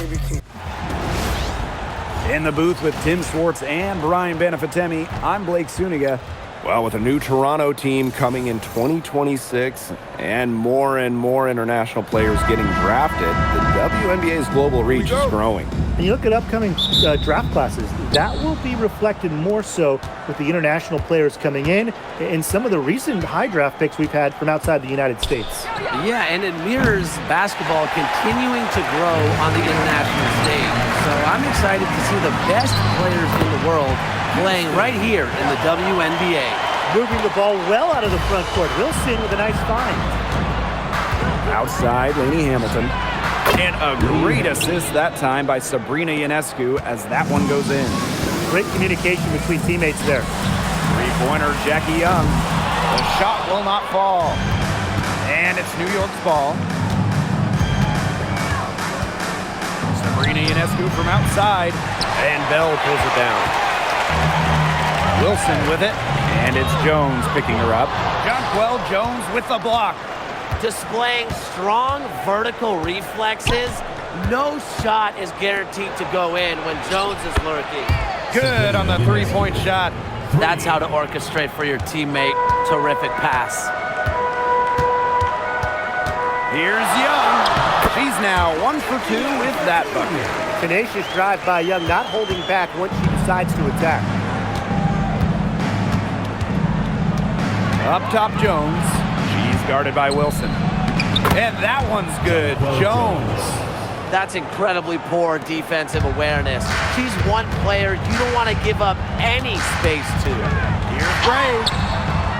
be king. In the booth with Tim Schwartz and Brian Benefatemi, I'm Blake Suniga. Well, with a new Toronto team coming in 2026 and more international players getting drafted, the WNBA's global reach is growing. And you look at upcoming draft classes, that will be reflected more so with the international players coming in and some of the recent high draft picks we've had from outside the United States. Yeah, and it mirrors basketball continuing to grow on the international stage. So I'm excited to see the best players in the world playing right here in the WNBA. Moving the ball well out of the front court. Wilson with a nice find. Outside, Lainey Hamilton. And a great assist that time by Sabrina Ionescu as that one goes in. Great communication between teammates there. Three-pointer, Jackie Young. The shot will not fall. And it's New York's ball. Sabrina Ionescu from outside. And Bell pulls it down. Wilson with it, and it's Jones picking her up. Jonquel Jones with the block. Displaying strong vertical reflexes, no shot is guaranteed to go in when Jones is lurking. Good on the three-point shot. That's how to orchestrate for your teammate. Terrific pass. Here's Young. She's now 1 for 2 with that bucket. Tenacious drive by Young, not holding back once she decides to attack. Up top, Jones. She's guarded by Wilson. And that one's good. Jones. That's incredibly poor defensive awareness. She's one player you don't want to give up any space to. Here's Gray.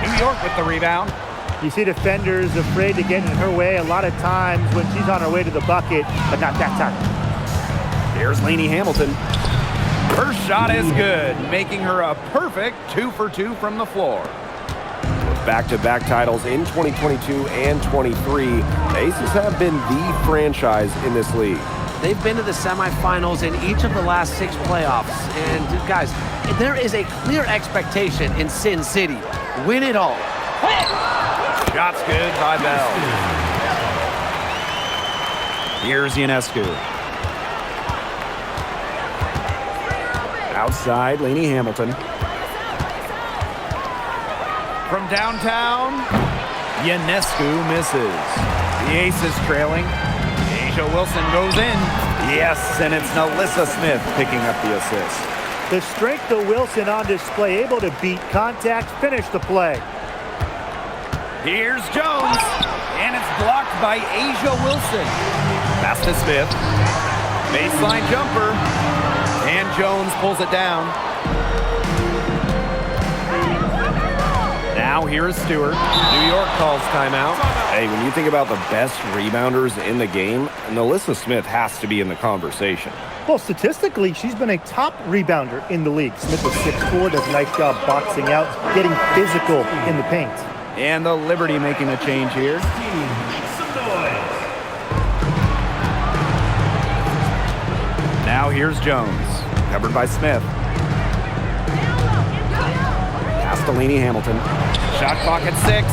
New York with the rebound. You see defenders afraid to get in her way a lot of times when she's on her way to the bucket, but not that time. There's Lainey Hamilton. Her shot is good, making her a perfect 2 for 2 from the floor. With back-to-back titles in 2022 and 23, the Aces have been the franchise in this league. They've been to the semifinals in each of the last 6 playoffs. And guys, there is a clear expectation in Sin City. Win it all. Shot's good by Bell. Here's Ionescu. Outside, Lainey Hamilton. From downtown, Ionescu misses. The Aces trailing. Asia Wilson goes in. Yes, and it's Nalissa Smith picking up the assist. The strength of Wilson on display, able to beat contact, finish the play. Here's Jones, and it's blocked by Asia Wilson. Pass to Smith. Baseline jumper, and Jones pulls it down. Now here's Stewart. New York calls timeout. Hey, when you think about the best rebounders in the game, Nalissa Smith has to be in the conversation. Well, statistically, she's been a top rebounder in the league. Smith was 6'4", does a nice job boxing out, getting physical in the paint. And the Liberty making a change here. Now here's Jones, covered by Smith. Pass to Lainey Hamilton. Shot clock at 6.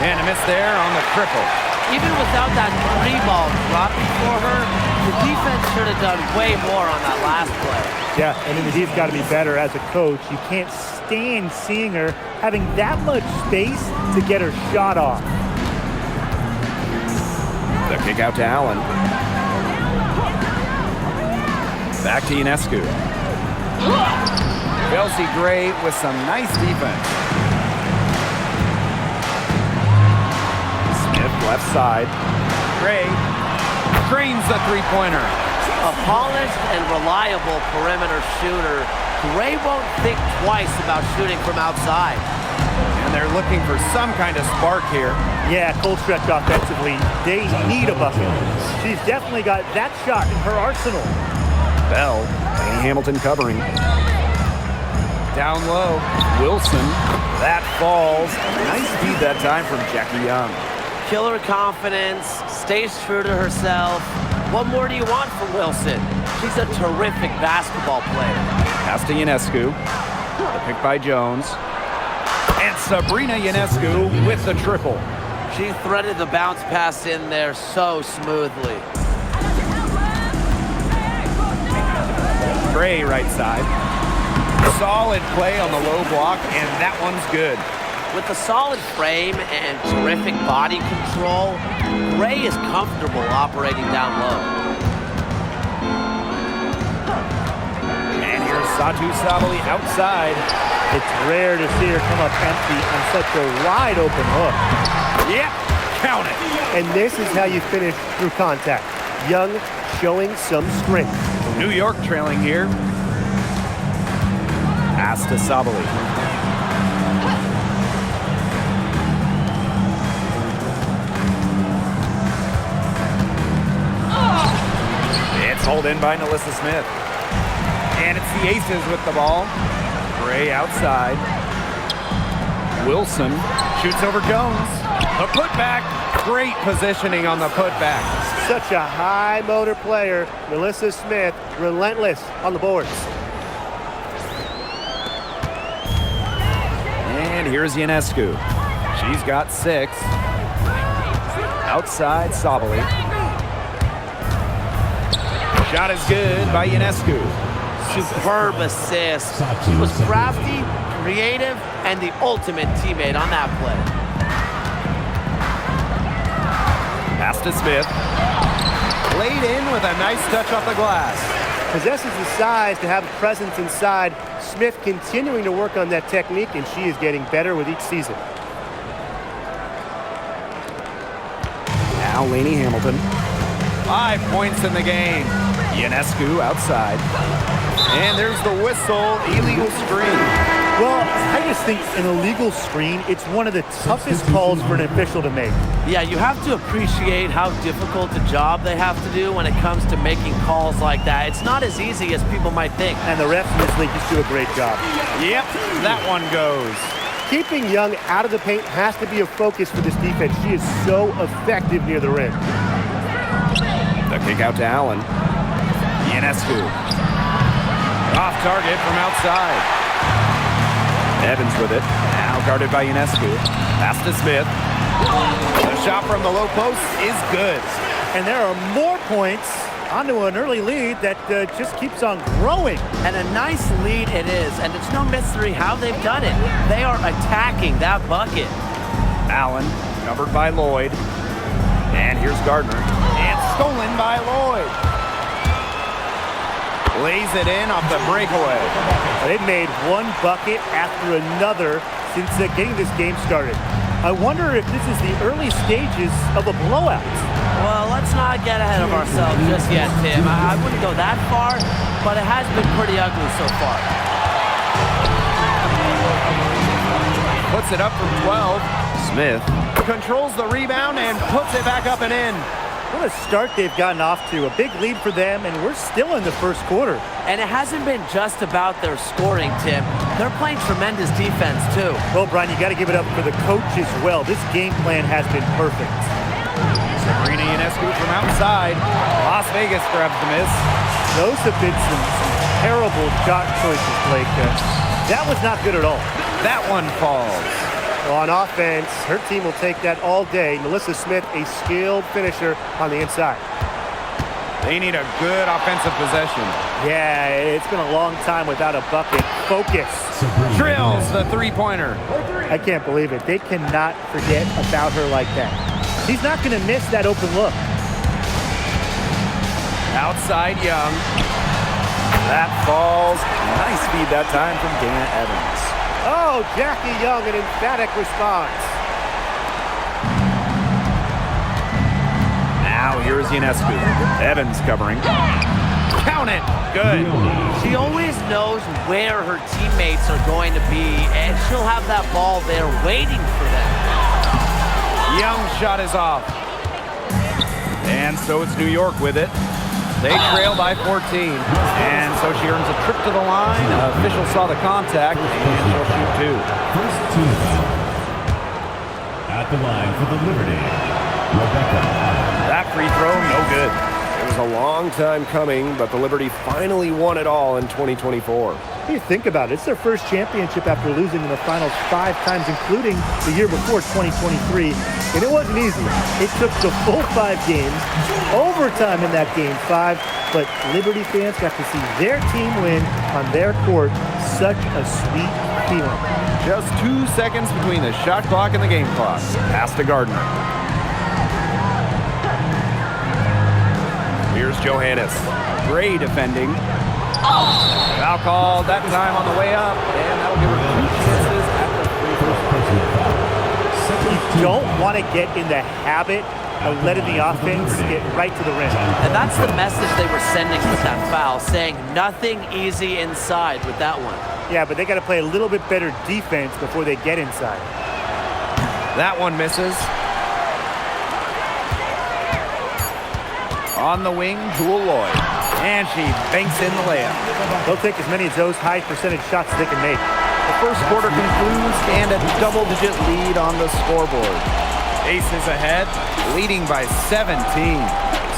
And a miss there on the triple. Even without that 3-ball drop before her, the defense should have done way more on that last play. Yeah, and then the D's got to be better as a coach. You can't stand seeing her having that much space to get her shot off. The kick out to Allen. Back to Ionescu. Chelsea Gray with some nice defense. Smith left side. Gray drains the three-pointer. A polished and reliable perimeter shooter. Gray won't think twice about shooting from outside. And they're looking for some kind of spark here. Yeah, cold stretch offensively. They need a bucket. She's definitely got that shot in her arsenal. Bell, Lainey Hamilton covering. Down low, Wilson. That falls. Nice feed that time from Jackie Young. Killer confidence, stays true to herself. What more do you want from Wilson? She's a terrific basketball player. Pass to Ionescu. The pick by Jones. And Sabrina Ionescu with the triple. She threaded the bounce pass in there so smoothly. Gray right side. Solid play on the low block, and that one's good. With a solid frame and terrific body control, Gray is comfortable operating down low. And here's Satu Sabali outside. It's rare to see her come up empty on such a wide open hook. Yep, count it. And this is how you finish through contact. Young showing some strength. New York trailing here. Pass to Sabali. It's hauled in by Nalissa Smith. And it's the Aces with the ball. Gray outside. Wilson shoots over Jones. The putback. Great positioning on the putback. Such a high motor player. Nalissa Smith, relentless on the boards. And here's Ionescu. She's got 6. Outside Sabali. Shot is good by Ionescu. Superb assist. She was crafty, creative, and the ultimate teammate on that play. Pass to Smith. Laid in with a nice touch off the glass. Possesses the size to have a presence inside. Smith continuing to work on that technique, and she is getting better with each season. Now Lainey Hamilton. 5 points in the game. Ionescu outside. And there's the whistle, illegal screen. Well, I just think an illegal screen, it's one of the toughest calls for an official to make. Yeah, you have to appreciate how difficult a job they have to do when it comes to making calls like that. It's not as easy as people might think. And the refs in this league just do a great job. Yep, that one goes. Keeping Young out of the paint has to be a focus for this defense. She is so effective near the rim. The kick out to Allen. Ionescu. Off target from outside. Evans with it. Now guarded by Ionescu. Pass to Smith. The shot from the low post is good. And there are more points onto an early lead that just keeps on growing. And a nice lead it is, and it's no mystery how they've done it. They are attacking that bucket. Allen covered by Lloyd. And here's Gardner. And stolen by Lloyd. Lays it in off the breakaway. They've made one bucket after another since getting this game started. I wonder if this is the early stages of a blowout. Well, let's not get ahead of ourselves just yet, Tim. I wouldn't go that far, but it has been pretty ugly so far. Puts it up from 12. Smith controls the rebound and puts it back up and in. What a start they've gotten off to. A big lead for them, and we're still in the first quarter. And it hasn't been just about their scoring, Tim. They're playing tremendous defense, too. Well, Brian, you got to give it up for the coach as well. This game plan has been perfect. Sabrina Ionescu from outside. Las Vegas grabs the miss. Those have been some terrible shot choices, Blake. That was not good at all. That one falls. Well, on offense, her team will take that all day. Nalissa Smith, a skilled finisher on the inside. They need a good offensive possession. Yeah, it's been a long time without a bucket. Focus. Drills the three-pointer. I can't believe it. They cannot forget about her like that. She's not going to miss that open look. Outside Young. That falls. Nice feed that time from Dana Evans. Oh, Jackie Young, an emphatic response. Now here's Ionescu. Evans covering. Count it. Good. She always knows where her teammates are going to be, and she'll have that ball there waiting for them. Young's shot is off. And so it's New York with it. They trail by 14. And so she earns a trip to the line. Official saw the contact, and she'll shoot 2. First team foul. At the line for the Liberty, Rebecca. That free throw, no good. It was was a long time coming, but the Liberty finally won it all in 2024. Hey, think about it. It's their first championship after losing in the finals 5 times, including the year before, 2023. And it wasn't easy. It took the full 5 games, overtime in that game 5, but Liberty fans got to see their team win on their court. Such a sweet feeling. Just 2 seconds between the shot clock and the game clock. Pass to Gardner. Here's Johannes. Gray defending. Foul called that time on the way up, and that'll give her 2 chances at the free throw. You don't want to get in the habit of letting the offense get right to the rim. And that's the message they were sending with that foul, saying nothing easy inside with that one. Yeah, but they got to play a little bit better defense before they get inside. That one misses. On the wing, Jewel Lloyd. And she banks in the layup. They'll take as many of those high percentage shots as they can make. The first quarter concludes and a double-digit lead on the scoreboard. Aces ahead, leading by 17.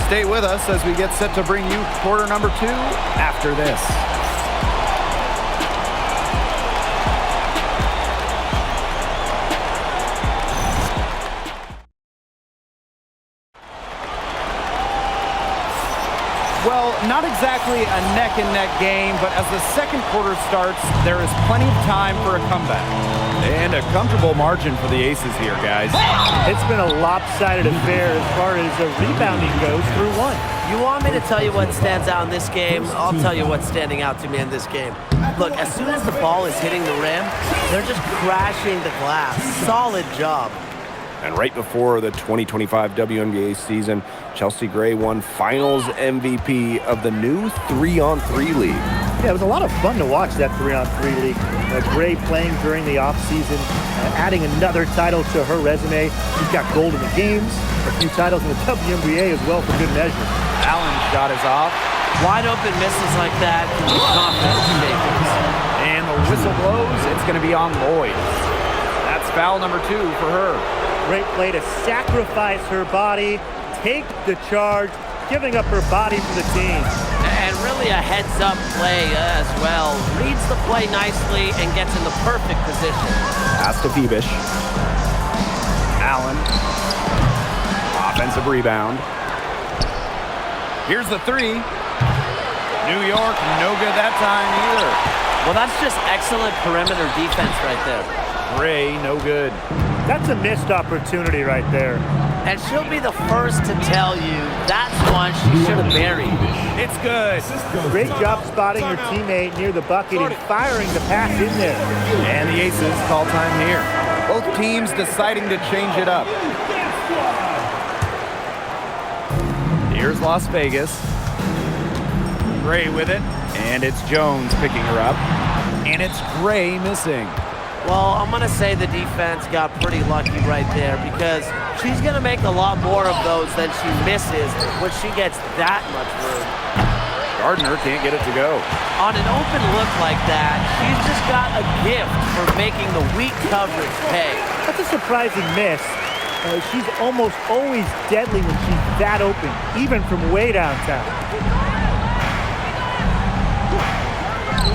Stay with us as we get set to bring you quarter number 2 after this. Well, not exactly a neck-and-neck game, but as the second quarter starts, there is plenty of time for a comeback. And a comfortable margin for the Aces here, guys. It's been a lopsided affair as far as rebounding goes through 1. You want me to tell you what stands out in this game? I'll tell you what's standing out to me in this game. Look, as soon as the ball is hitting the rim, they're just crashing the glass. Solid job. And right before the 2025 WNBA season, Chelsea Gray won Finals MVP of the new 3-on-3 league. Yeah, it was a lot of fun to watch that 3-on-3 league. Gray playing during the offseason, adding another title to her resume. She's got gold in the games, a few titles in the WNBA as well for good measure. Allen's shot is off. Wide open misses like that. Confidence makers. And the whistle blows. It's going to be on Lloyd. That's foul number 2 for her. Great play to sacrifice her body, take the charge, giving up her body for the team. And really a heads-up play as well. Reads the play nicely and gets in the perfect position. Pass to Phoebish. Allen. Offensive rebound. Here's the 3. New York, no good that time either. Well, that's just excellent perimeter defense right there. Gray, no good. That's a missed opportunity right there. And she'll be the first to tell you that's one she should have buried. It's good. Great job spotting her teammate near the bucket and firing the pass in there. And the Aces call time here. Both teams deciding to change it up. Here's Las Vegas. Gray with it. And it's Jones picking her up. And it's Gray missing. Well, I'm going to say the defense got pretty lucky right there because she's going to make a lot more of those than she misses when she gets that much room. Gardner can't get it to go. On an open look like that, she's just got a gift for making the weak coverage pay. That's a surprising miss. She's almost always deadly when she's that open, even from way downtown.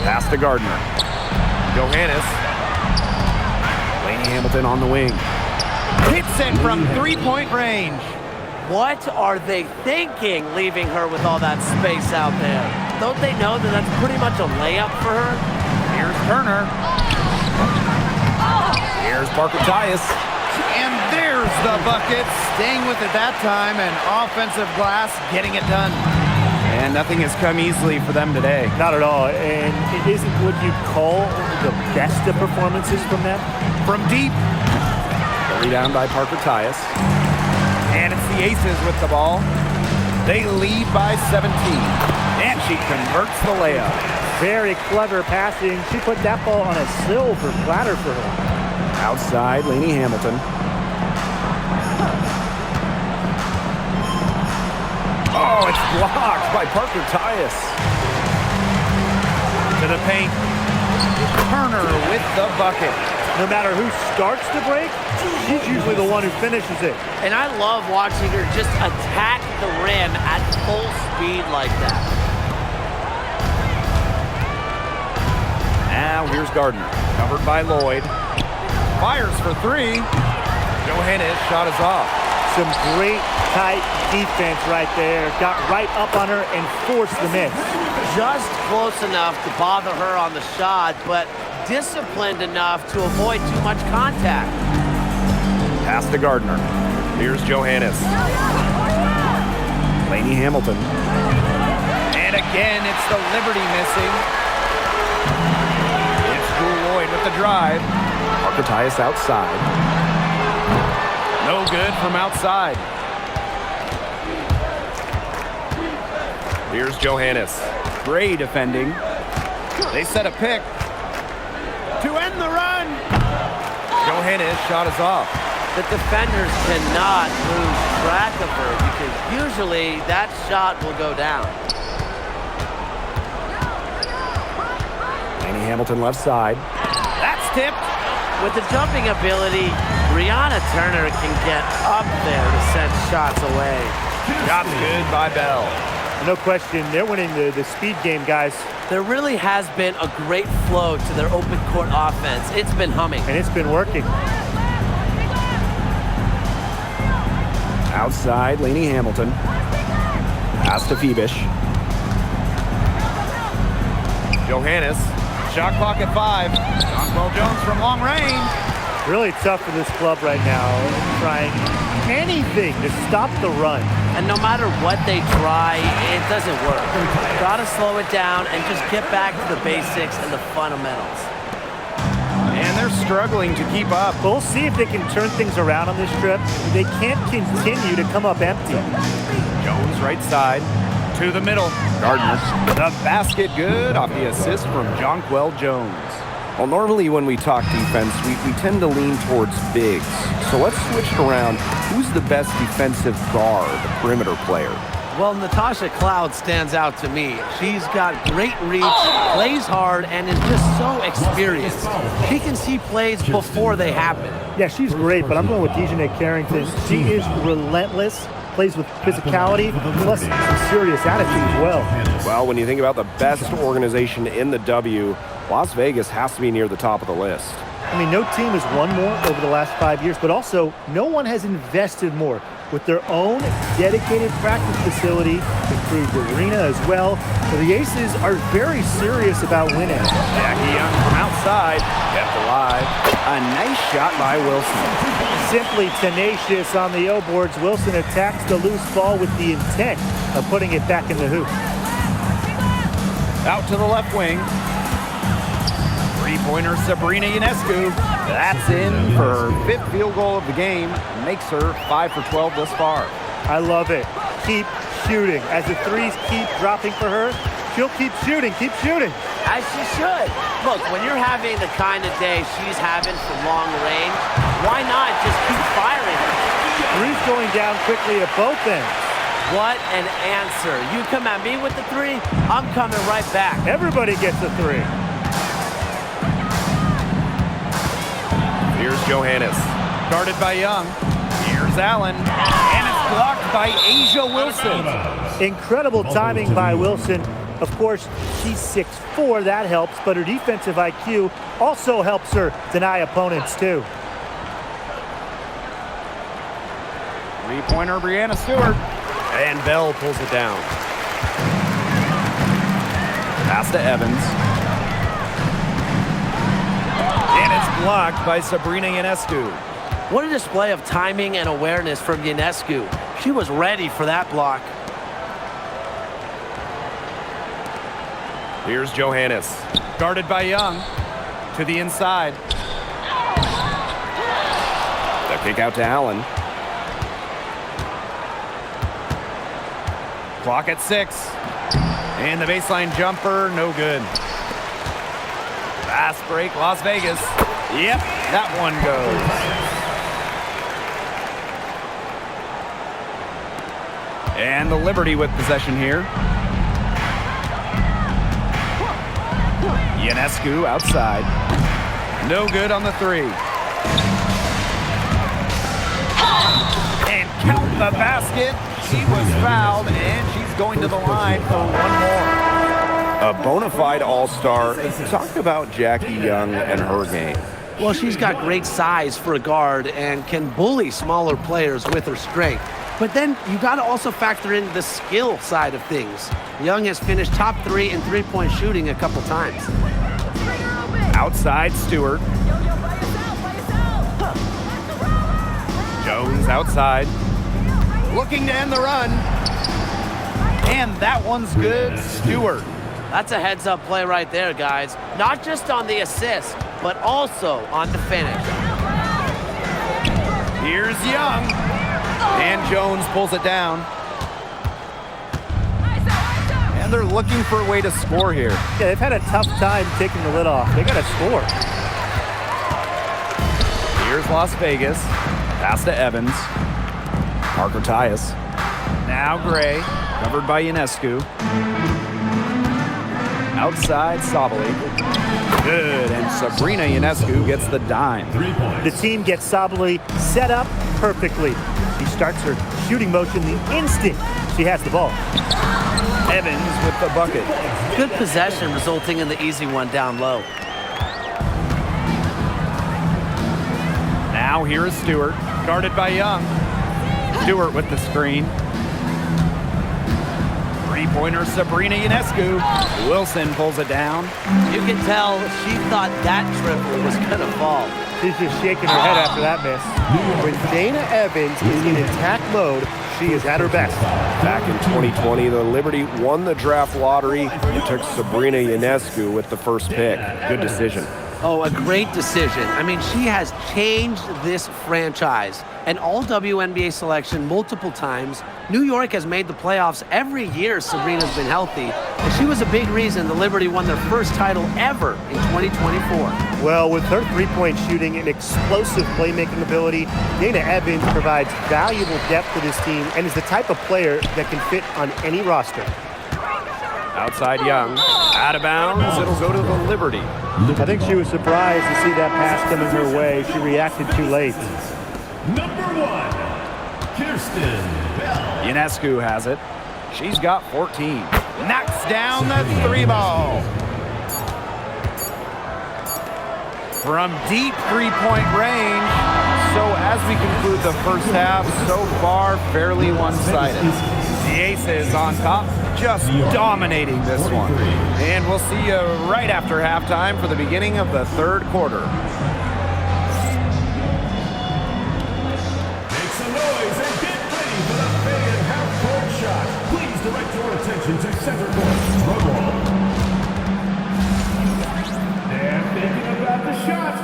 Pass to Gardner. Johannes. Hamilton on the wing. Hits it from 3-point range. What are they thinking, leaving her with all that space out there? Don't they know that that's pretty much a layup for her? Here's Turner. Here's Parker Tyus. And there's the bucket. Staying with it that time, and offensive glass getting it done. And nothing has come easily for them today. Not at all. And it isn't what you'd call the best of performances from them. From deep. The rebound by Parker Tyus. And it's the Aces with the ball. They lead by 17. And she converts the layup. Very clever passing. She put that ball on a silver platter for her. Outside, Lainey Hamilton. Oh, it's blocked by Parker Tyus. To the paint. Turner with the bucket. No matter who starts the break, she's usually the one who finishes it. And I love watching her just attack the rim at full speed like that. Now here's Gardner, covered by Lloyd. Fires for three. Johannes' shot is off. Some great tight defense right there. Got right up on her and forced the miss. Just close enough to bother her on the shot, but disciplined enough to avoid too much contact. Pass to Gardner. Here's Johannes. Lainey Hamilton. And again, it's the Liberty missing. It's Drew Lloyd with the drive. Arcatius outside. No good from outside. Here's Johannes. Gray defending. They set a pick to end the run. Johannes' shot is off. The defenders cannot lose track of her because usually that shot will go down. Lainey Hamilton left side. That's tipped. With the jumping ability, Brianna Turner can get up there to send shots away. Shot good by Bell. No question, they're winning the speed game, guys. There really has been a great flow to their open court offense. It's been humming. And it's been working. Outside, Lainey Hamilton. Pass to Phoebish. Johannes. Shot clock at 5. Jonquel Jones from long range. Really tough for this club right now. Trying anything to stop the run. And no matter what they try, it doesn't work. Gotta slow it down and just get back to the basics and the fundamentals. And they're struggling to keep up. We'll see if they can turn things around on this trip. They can't continue to come up empty. Jones right side. To the middle. Gardner. The basket good off the assist from Jonquel Jones. Well, normally when we talk defense, we tend to lean towards bigs. So let's switch it around. Who's the best defensive guard, perimeter player? Well, Natasha Cloud stands out to me. She's got great reach, plays hard, and is just so experienced. She can see plays before they happen. Yeah, she's great, but I'm going with Dejanay Carrington. She is relentless, plays with physicality, plus some serious attitude as well. Well, when you think about the best organization in the W, Las Vegas has to be near the top of the list. I mean, no team has won more over the last 5 years, but also no one has invested more with their own dedicated practice facility, improved arena as well. So the Aces are very serious about winning. Jackie Young from outside. Kept alive. A nice shot by Wilson. Simply tenacious on the O-boards. Wilson attacks the loose ball with the intent of putting it back in the hoop. Out to the left wing. Three-pointer Sabrina Ionescu. That's in for her 5th field goal of the game. Makes her 5 for 12 thus far. I love it. Keep shooting. As the threes keep dropping for her, she'll keep shooting. Keep shooting. As she should. Look, when you're having the kind of day she's having from long range, why not just keep firing her? Threes going down quickly at both ends. What an answer. You come at me with the three, I'm coming right back. Everybody gets a three. Here's Johannes. Guarded by Young. Here's Allen. And it's blocked by Asia Wilson. Incredible timing by Wilson. Of course, she's 6'4", that helps, but her defensive IQ also helps her deny opponents too. Three-pointer Brianna Stewart. And Bell pulls it down. Pass to Evans. And it's blocked by Sabrina Ionescu. What a display of timing and awareness from Ionescu. She was ready for that block. Here's Johannes. Guarded by Young. To the inside. The kick out to Allen. Clock at 6. And the baseline jumper, no good. Fast break, Las Vegas. Yep, that one goes. And the Liberty with possession here. Ionescu outside. No good on the three. And count the basket. She was fouled, and she's going to the line for one more. A bona fide all-star. Talk about Jackie Young and her game. Well, she's got great size for a guard and can bully smaller players with her strength. But then you got to also factor in the skill side of things. Young has finished top 3 in three-point shooting a couple times. Outside Stewart. Jones outside. Looking to end the run. And that one's good. Stewart. That's a heads-up play right there, guys. Not just on the assist, but also on the finish. Here's Young. And Jones pulls it down. And they're looking for a way to score here. Yeah, they've had a tough time taking the lid off. They got to score. Here's Las Vegas. Pass to Evans. Parker Tyus. Now Gray. Covered by Ionescu. Outside Sabali. Good. And Sabrina Ionescu gets the dime. The team gets Sabali set up perfectly. She starts her shooting motion the instant she has the ball. Evans with the bucket. Good possession resulting in the easy one down low. Now here is Stewart. Guarded by Young. Stewart with the screen. Three-pointer Sabrina Ionescu. Wilson pulls it down. You can tell she thought that triple was going to fall. She's just shaking her head after that miss. When Dana Evans is in attack mode, she is at her best. Back in 2020, the Liberty won the draft lottery and took Sabrina Ionescu with the first pick. Good decision. Oh, a great decision. I mean, she has changed this franchise. An all-WNBA selection multiple times. New York has made the playoffs every year Sabrina's been healthy. And she was a big reason the Liberty won their first title ever in 2024. Well, with her three-point shooting and explosive playmaking ability, Dana Evans provides valuable depth to this team and is the type of player that can fit on any roster. Outside Young. Out of bounds. It'll go to the Liberty. I think she was surprised to see that pass coming her way. She reacted too late. Number 1, Kirsten Bell. Ionescu has it. She's got 14. Knocks down the three ball. From deep three-point range. So as we conclude the first half, so far fairly one-sided. The Aces on top, just dominating this one. And we'll see you right after halftime for the beginning of the third quarter. Make some noise and get ready for the fade half-court shot. Please direct your attention to center court. Drum roll. They're thinking about the shot.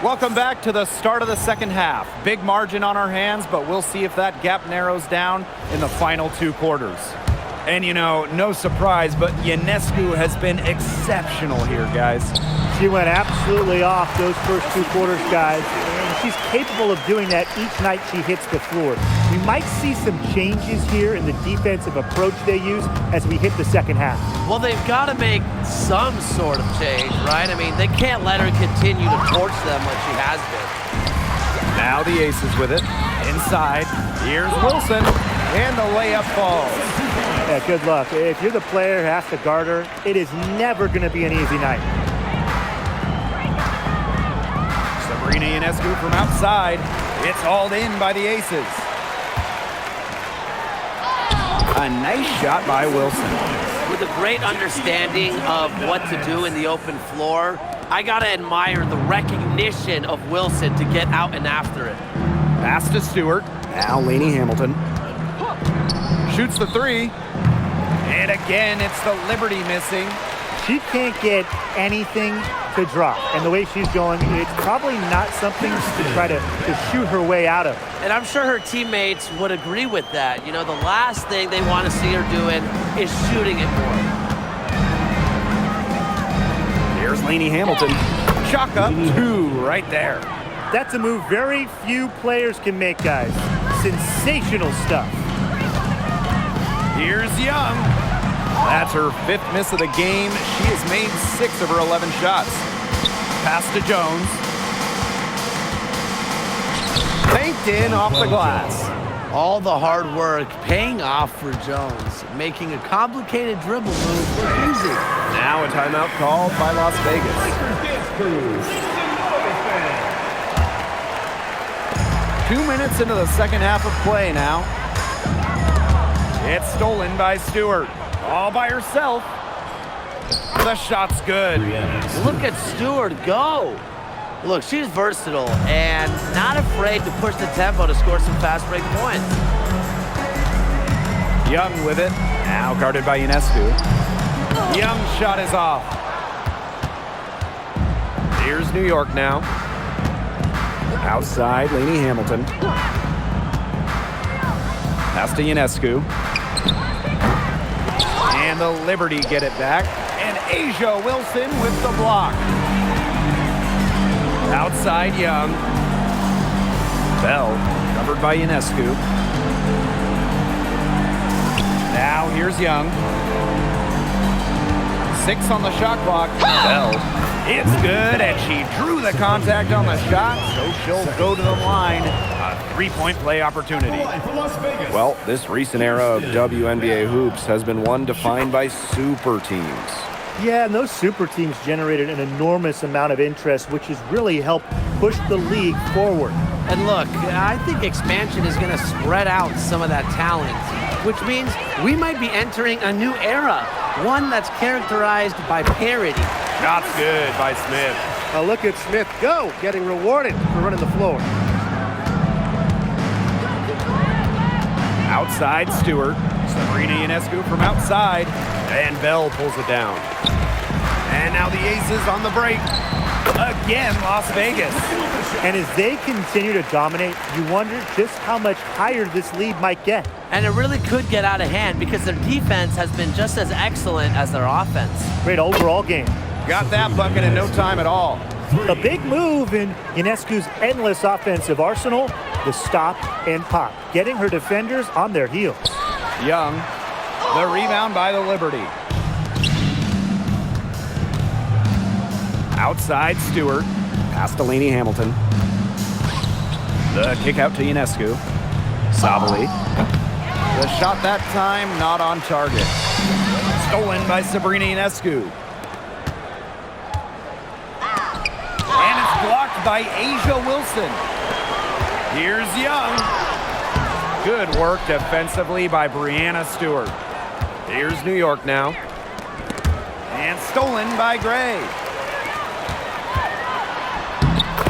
Welcome back to the start of the second half. Big margin on our hands, but we'll see if that gap narrows down in the final two quarters. And you know, no surprise, but Ionescu has been exceptional here, guys. She went absolutely off those first two quarters, guys, and she's capable of doing that each night she hits the floor. We might see some changes here in the defensive approach they use as we hit the second half. Well, they've got to make some sort of change, right? I mean, they can't let her continue to torch them like she has been. Now the Aces with it. Inside, here's Wilson, and the layup falls. Yeah, good luck. If you're the player who has to guard her, it is never going to be an easy night. Sabrina Ionescu from outside. It's hauled in by the Aces. A nice shot by Wilson. With a great understanding of what to do in the open floor, I got to admire the recognition of Wilson to get out and after it. Pass to Stewart. Now Lainey Hamilton. Shoots the three. And again, it's the Liberty missing. She can't get anything to drop. And the way she's going, it's probably not something to try to shoot her way out of. And I'm sure her teammates would agree with that. You know, the last thing they want to see her doing is shooting it more. Here's Lainey Hamilton. Chalk up two right there. That's a move very few players can make, guys. Sensational stuff. Here's Young. That's her 5th miss of the game. She has made 6 of her 11 shots. Pass to Jones. Banked in off the glass. All the hard work paying off for Jones, making a complicated dribble move look easy. Now a timeout called by Las Vegas. Dance crew. 2 minutes into the second half of play now. It's stolen by Stewart. All by herself. The shot's good. Look at Stewart go. Look, she's versatile and not afraid to push the tempo to score some fast break points. Young with it. Now guarded by Ionescu. Young's shot is off. Here's New York now. Outside, Lainey Hamilton. Pass to Ionescu. And the Liberty get it back. And Asia Wilson with the block. Outside Young. Bell covered by Ionescu. Now here's Young. 6 on the shot clock. Bell. It's good, and she drew the contact on the shot, so she'll go to the line. A 3-point play opportunity. Well, this recent era of WNBA hoops has been one defined by super teams. Yeah, and those super teams generated an enormous amount of interest, which has really helped push the league forward. And look, I think expansion is going to spread out some of that talent, which means we might be entering a new era, one that's characterized by parity. Shot's good by Smith. Now look at Smith go, getting rewarded for running the floor. Outside Stewart. Sabrina Ionescu from outside. And Bell pulls it down. And now the Aces on the break. Again, Las Vegas. And as they continue to dominate, you wonder just how much higher this lead might get. And it really could get out of hand because their defense has been just as excellent as their offense. Great overall game. Got that bucket in no time at all. A big move in Ionescu's endless offensive arsenal, the stop and pop, getting her defenders on their heels. Young, the rebound by the Liberty. Outside Stewart, pass to Lainey Hamilton. The kick out to Ionescu. Sabali. The shot that time not on target. Stolen by Sabrina Ionescu. And it's blocked by Asia Wilson. Here's Young. Good work defensively by Breanna Stewart. Here's New York now. And stolen by Gray.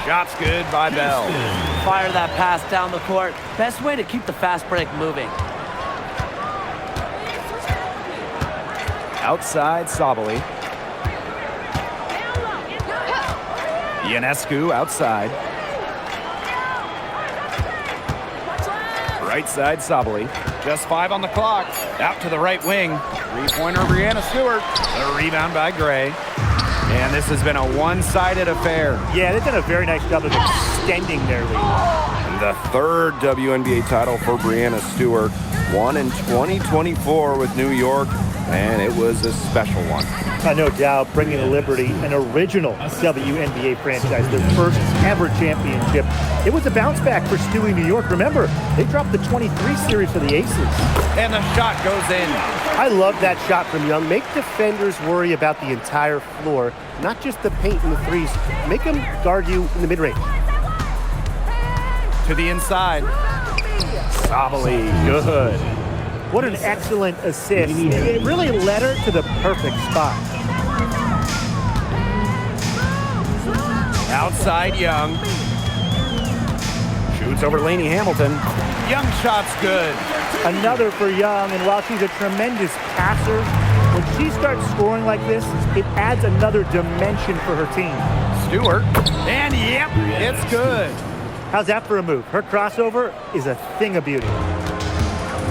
Shot's good by Bell. Fire that pass down the court. Best way to keep the fast break moving. Outside Sabali. Ionescu outside. Right side Sabali. Just 5 on the clock. Out to the right wing. 3-pointer Breanna Stewart. The rebound by Gray. And this has been a one-sided affair. Yeah, they've done a very nice job of extending their lead. And the third WNBA title for Breanna Stewart, won in 2024 with New York, and it was a special one. No doubt, bringing the Liberty an original WNBA franchise, their first ever championship. It was a bounce back for Stewie New York. Remember, they dropped the 23 series for the Aces. And the shot goes in. I love that shot from Young. Make defenders worry about the entire floor, not just the paint and the threes. Make them guard you in the mid-range. To the inside. Sabali, good. What an excellent assist. It really led her to the perfect spot. Outside Young. Shoots over Lainey Hamilton. Young shot's good. Another for Young, and while she's a tremendous passer, when she starts scoring like this, it adds another dimension for her team. Stewart. And yep, it's good. How's that for a move? Her crossover is a thing of beauty.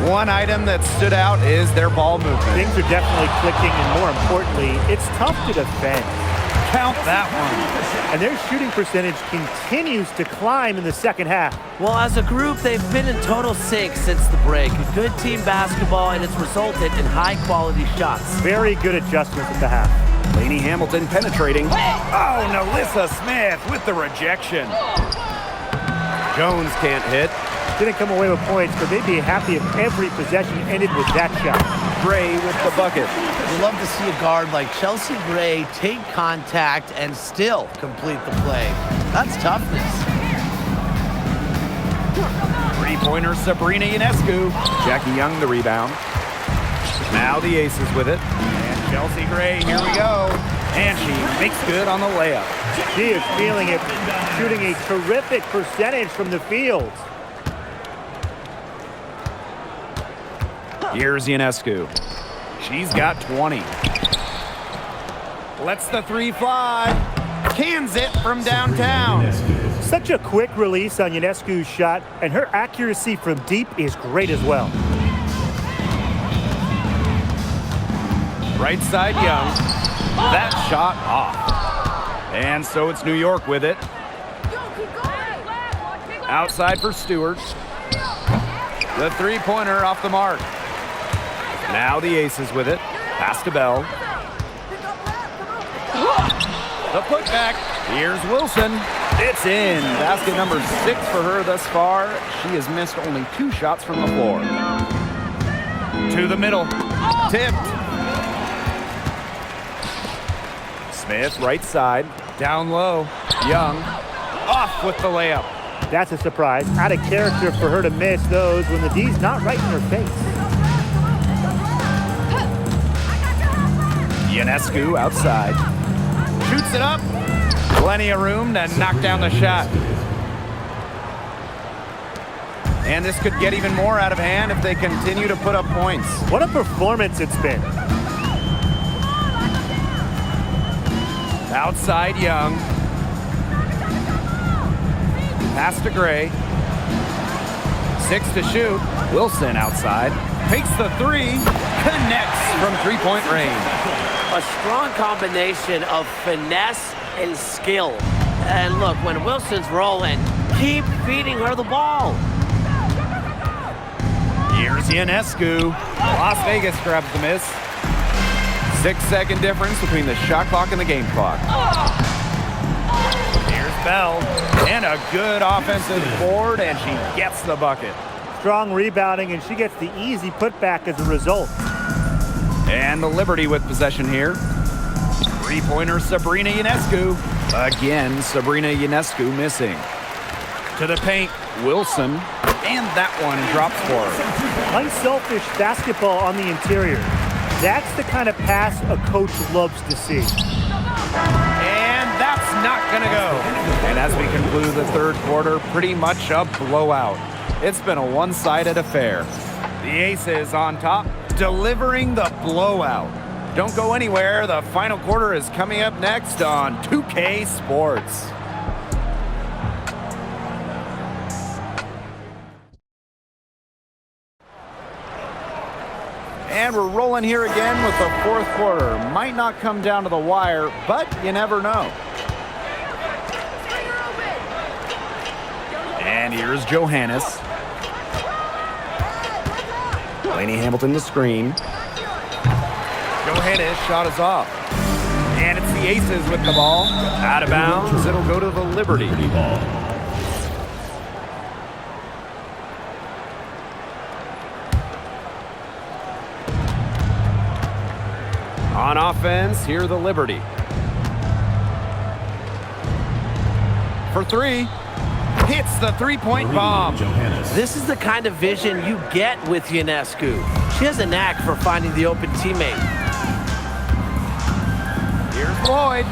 One item that stood out is their ball movement. Things are definitely clicking, and more importantly, it's tough to defend. Count that one. And their shooting percentage continues to climb in the second half. Well, as a group, they've been in total sync since the break. Good team basketball, and it's resulted in high-quality shots. Very good adjustments at the half. Laney Hamilton penetrating. Oh, Nalissa Smith with the rejection. Jones can't hit. Didn't come away with points, but they'd be happy if every possession ended with that shot. Gray with the bucket. We love to see a guard like Chelsea Gray take contact and still complete the play. That's toughness. Three-pointer, Sabrina Ionescu. Jackie Young the rebound. Now the Aces with it. And Chelsea Gray, here we go. And she makes good on the layup. She is feeling it, shooting a terrific percentage from the field. Here's Ionescu. She's got 20. Lets the three fly. Cans it from downtown. Such a quick release on Ionescu's shot, and her accuracy from deep is great as well. Right side Young. That shot off. And so it's New York with it. Outside for Stewart. The three-pointer off the mark. Now the Aces with it. Pass to Bell. The putback. Here's Wilson. It's in. Basket number 6 for her thus far. She has missed only 2 shots from the floor. To the middle. Tipped. Smith, right side. Down low. Young. Off with the layup. That's a surprise. Out of character for her to miss those when the D's not right in her face. Ionescu outside. Shoots it up. Plenty of room to knock down the shot. And this could get even more out of hand if they continue to put up points. What a performance it's been. Outside Young. Pass to Gray. 6 to shoot. Wilson outside. Takes the three. Connects from three-point range. A strong combination of finesse and skill. And look, when Wilson's rolling, keep feeding her the ball. Here's Ionescu. Las Vegas grabs the miss. 6-second difference between the shot clock and the game clock. Here's Bell. And a good offensive board, and she gets the bucket. Strong rebounding, and she gets the easy putback as a result. And the Liberty with possession here. Three-pointer, Sabrina Ionescu. Again, Sabrina Ionescu missing. To the paint, Wilson. And that one drops for her. Unselfish basketball on the interior. That's the kind of pass a coach loves to see. And that's not going to go. And as we conclude the third quarter, pretty much a blowout. It's been a one-sided affair. The Aces on top, delivering the blowout. Don't go anywhere. The final quarter is coming up next on 2K Sports. And we're rolling here again with the fourth quarter. Might not come down to the wire, but you never know. And here's Johannes. Laney Hamilton the screen. Johannes shot is off. And it's the Aces with the ball. Out of bounds. It'll go to the Liberty. On offense, here the Liberty. For three. Hits the three-point bomb. This is the kind of vision you get with Ionescu. She has a knack for finding the open teammate. Here's Lloyd.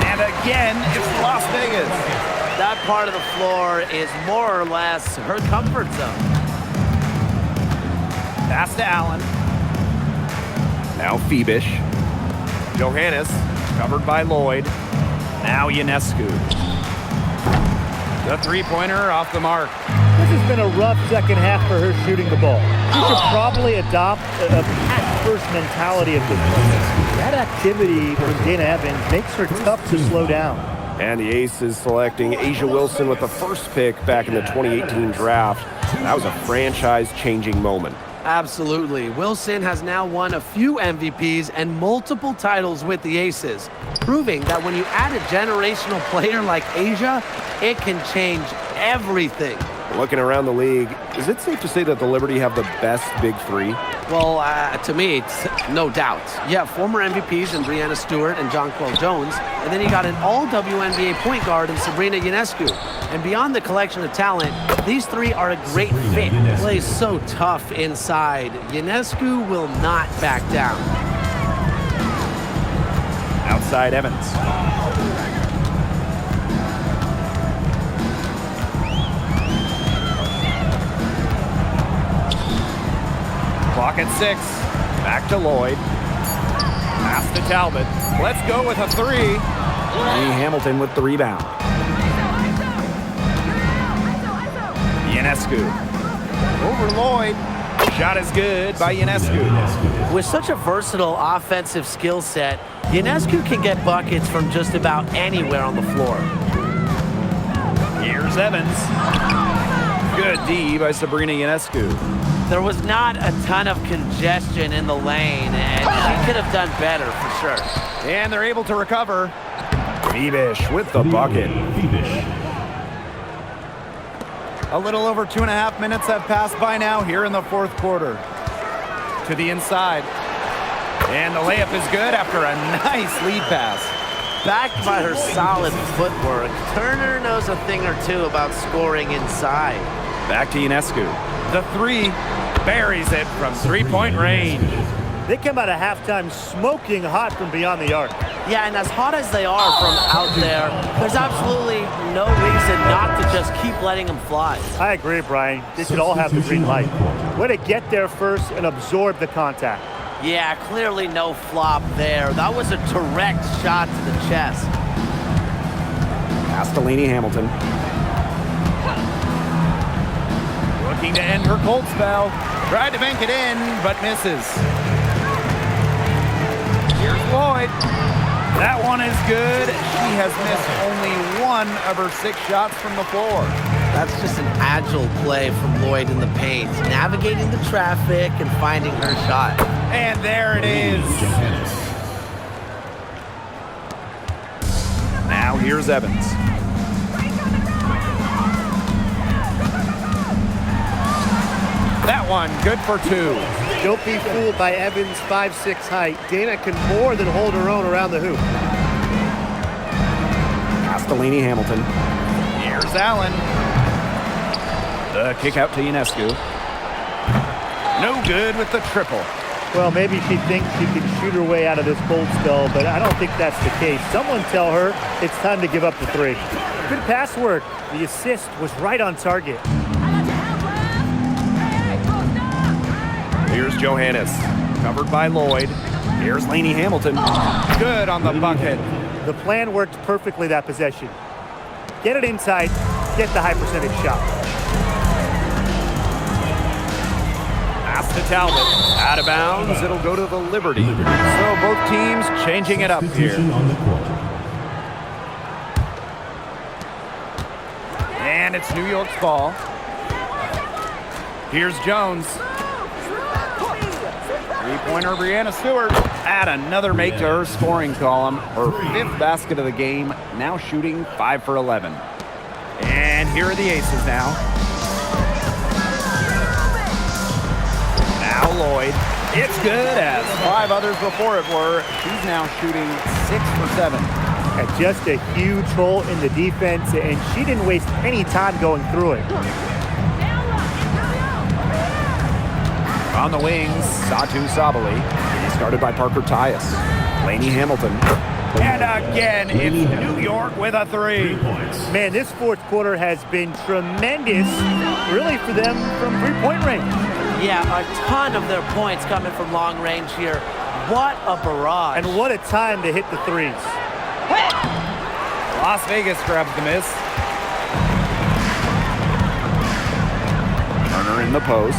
And again, it's Las Vegas. That part of the floor is more or less her comfort zone. Pass to Allen. Now Phoebish. Johannes, covered by Lloyd. Now Ionescu. The three-pointer off the mark. This has been a rough second half for her shooting the ball. She should probably adopt a pass-first mentality at this point. That activity from Dana Evans makes her tough to slow down. And the Aces selecting Asia Wilson with the first pick back in the 2018 draft. That was a franchise-changing moment. Absolutely. Wilson has now won a few MVPs and multiple titles with the Aces, proving that when you add a generational player like Asia, it can change everything. Looking around the league, is it safe to say that the Liberty have the best big three? Well, to me, it's no doubt. You have former MVPs in Breanna Stewart and Jonquel Jones, and then you got an all-WNBA point guard in Sabrina Ionescu. And beyond the collection of talent, these three are a great fit. Plays so tough inside. Ionescu will not back down. Outside Evans. Clock at 6. Back to Lloyd. Pass to Talbot. Let's go with a 3. Lee Hamilton with the rebound. Ionescu. Over Lloyd. Shot is good by Ionescu. With such a versatile offensive skill set, Ionescu can get buckets from just about anywhere on the floor. Here's Evans. Good D by Sabrina Ionescu. There was not a ton of congestion in the lane, and she could have done better for sure. And they're able to recover. Bebish with the bucket. A little over 2.5 minutes have passed by now here in the fourth quarter. To the inside. And the layup is good after a nice lead pass. Backed by her solid footwork, Turner knows a thing or two about scoring inside. Back to Ionescu. The 3 buries it from three-point range. They come out of halftime smoking hot from beyond the arc. Yeah, and as hot as they are from out there, there's absolutely no reason not to just keep letting them fly. I agree, Brian. They should all have the green light. Way to get there first and absorb the contact. Yeah, clearly no flop there. That was a direct shot to the chest. Pass to Lainey Hamilton. Looking to end her cold spell. Tried to bank it in, but misses. Here's Lloyd. That one is good. She has missed only 1 of her 6 shots from the floor. That's just an agile play from Lloyd in the paint, navigating the traffic and finding her shot. And there it is. Now here's Evans. That one, good for 2. Don't be fooled by Evans' 5'6" height. Dana can more than hold her own around the hoop. Pass to Lainey Hamilton. Here's Allen. The kick out to Ionescu. No good with the triple. Well, maybe she thinks she can shoot her way out of this cold spell, but I don't think that's the case. Someone tell her it's time to give up the 3. Good pass work. The assist was right on target. Here's Johannes. Covered by Lloyd. Here's Lainey Hamilton. Good on the bucket. The plan worked perfectly that possession. Get it inside, get the high percentage shot. Pass to Talbot. Out of bounds. It'll go to the Liberty. So both teams changing it up here. And it's New York's ball. Here's Jones. Three-pointer, Breanna Stewart. Add another make to her scoring column. Her 5th basket of the game, now shooting 5 for 11. And here are the Aces now. Now Lloyd. It's good, as 5 others before it were. She's now shooting 6 for 7. And just a huge hole in the defense, and she didn't waste any time going through it. On the wings, Satu Sabali. Started by Parker Tyus. Lainey Hamilton. And again, it's New York with a 3. Man, this fourth quarter has been tremendous, really, for them from three-point range. Yeah, a ton of their points coming from long range here. What a barrage. And what a time to hit the 3s. Las Vegas grabs the miss. Turner in the post.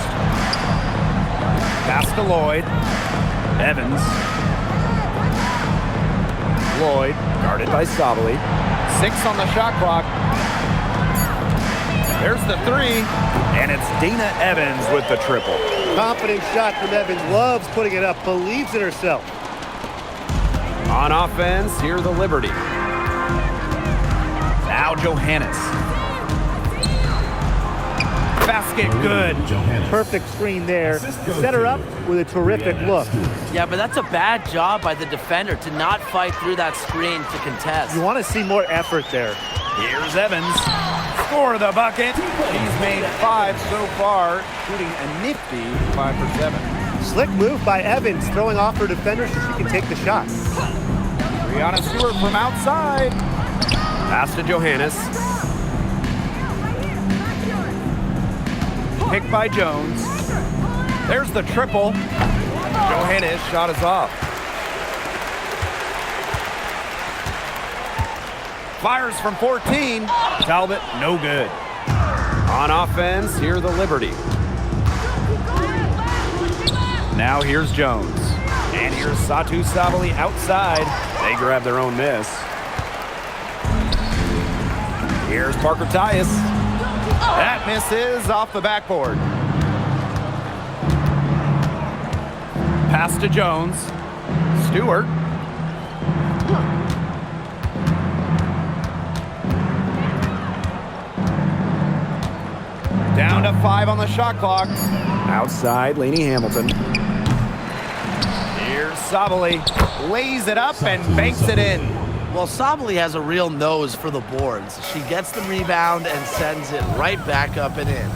Pass to Lloyd. Evans. Lloyd. Guarded by Sabali. 6 on the shot clock. There's the 3. And it's Dana Evans with the triple. Confident shot from Evans. Loves putting it up. Believes in herself. On offense, here the Liberty. Now Johannes. Basket good. Perfect screen there. Set her up with a terrific look. Yeah, but that's a bad job by the defender to not fight through that screen to contest. You want to see more effort there. Here's Evans. For the bucket. He's made 5 so far, shooting a nifty 5 for 7. Slick move by Evans, throwing off her defender so she can take the shot. Brianna Stewart from outside. Pass to Johannes. Picked by Jones. There's the triple. Johannes' shot is off. Fires from 14. Talbot, no good. On offense, here the Liberty. Now here's Jones. And here's Satu Sabali outside. They grab their own miss. Here's Parker Tyus. That misses off the backboard. Pass to Jones. Stewart. Down to 5 on the shot clock. Outside, Lainey Hamilton. Here's Sabali. Lays it up and banks it in. Well, Sabali has a real nose for the boards. She gets the rebound and sends it right back up and in.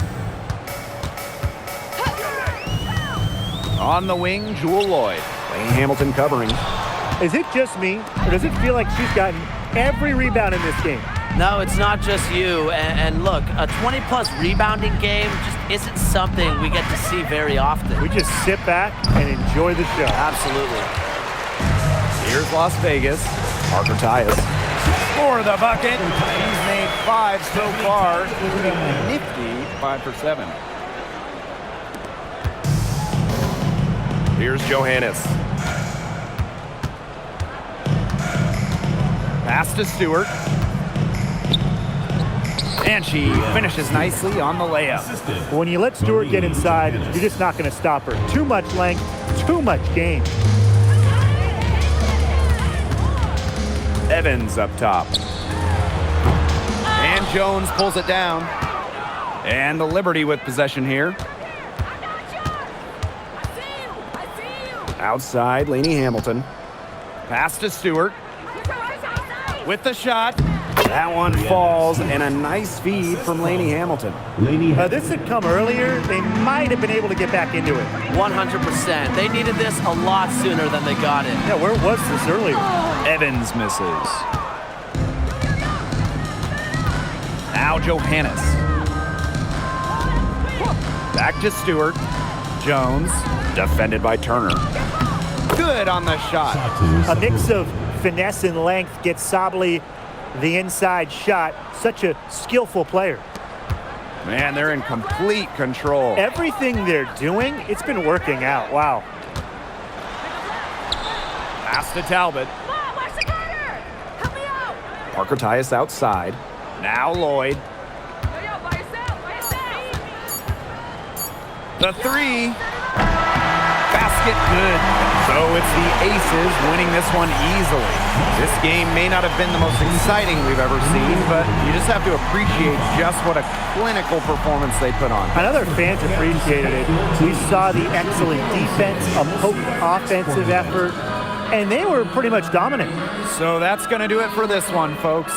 On the wing, Jewel Lloyd. Lainey Hamilton covering. Is it just me, or does it feel like she's gotten every rebound in this game? No, it's not just you. And look, a 20-plus rebounding game just isn't something we get to see very often. We just sit back and enjoy the show. Absolutely. Here's Las Vegas. Parker Tyus. For the bucket. He's made 5 so far, shooting a nifty 5 for 7. Here's Johannes. Pass to Stewart. And she finishes nicely on the layup. When you let Stewart get inside, you're just not going to stop her. Too much length, too much game. Evans up top. And Jones pulls it down. And the Liberty with possession here. Outside, Lainey Hamilton. Pass to Stewart. With the shot. That one falls, and a nice feed from Lainey Hamilton. This had come earlier. They might have been able to get back into it. 100%. They needed this a lot sooner than they got it. Yeah, where was this earlier? Evans misses. Now Johannes. Back to Stewart. Jones, defended by Turner. Good on the shot. A mix of finesse and length gets Sabali the inside shot. Such a skillful player. Man, they're in complete control. Everything they're doing, it's been working out. Wow. Pass to Talbot. Parker Tyus outside. Now Lloyd. The 3. Basket good. So it's the Aces winning this one easily. This game may not have been the most exciting we've ever seen, but you just have to appreciate just what a clinical performance they put on. I know their fans appreciated it. We saw the excellent defense, a potent offensive effort, and they were pretty much dominant. So that's going to do it for this one, folks.